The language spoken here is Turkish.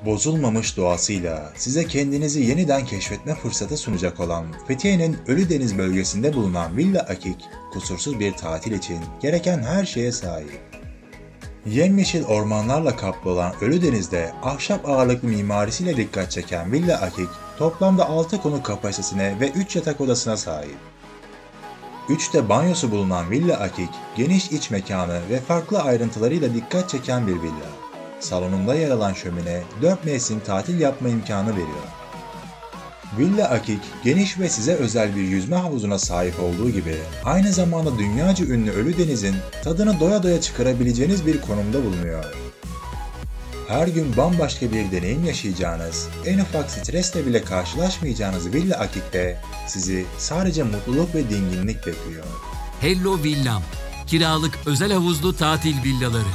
Bozulmamış doğasıyla size kendinizi yeniden keşfetme fırsatı sunacak olan Fethiye'nin Ölüdeniz bölgesinde bulunan Villa Akik, kusursuz bir tatil için gereken her şeye sahip. Yemyeşil ormanlarla kaplı olan Ölüdeniz'de ahşap ağırlıklı mimarisiyle dikkat çeken Villa Akik, toplamda 6 konuk kapasitesine ve 3 yatak odasına sahip. 3 de banyosu bulunan Villa Akik, geniş iç mekanı ve farklı ayrıntılarıyla dikkat çeken bir villa. Salonunda yer alan şömine 4 mevsim tatil yapma imkanı veriyor. Villa Akik, geniş ve size özel bir yüzme havuzuna sahip olduğu gibi, aynı zamanda dünyaca ünlü Ölüdeniz'in tadını doya doya çıkarabileceğiniz bir konumda bulunuyor. Her gün bambaşka bir deneyim yaşayacağınız, en ufak stresle bile karşılaşmayacağınız Villa Akik'te sizi sadece mutluluk ve dinginlik bekliyor. Hello Villam, kiralık özel havuzlu tatil villaları.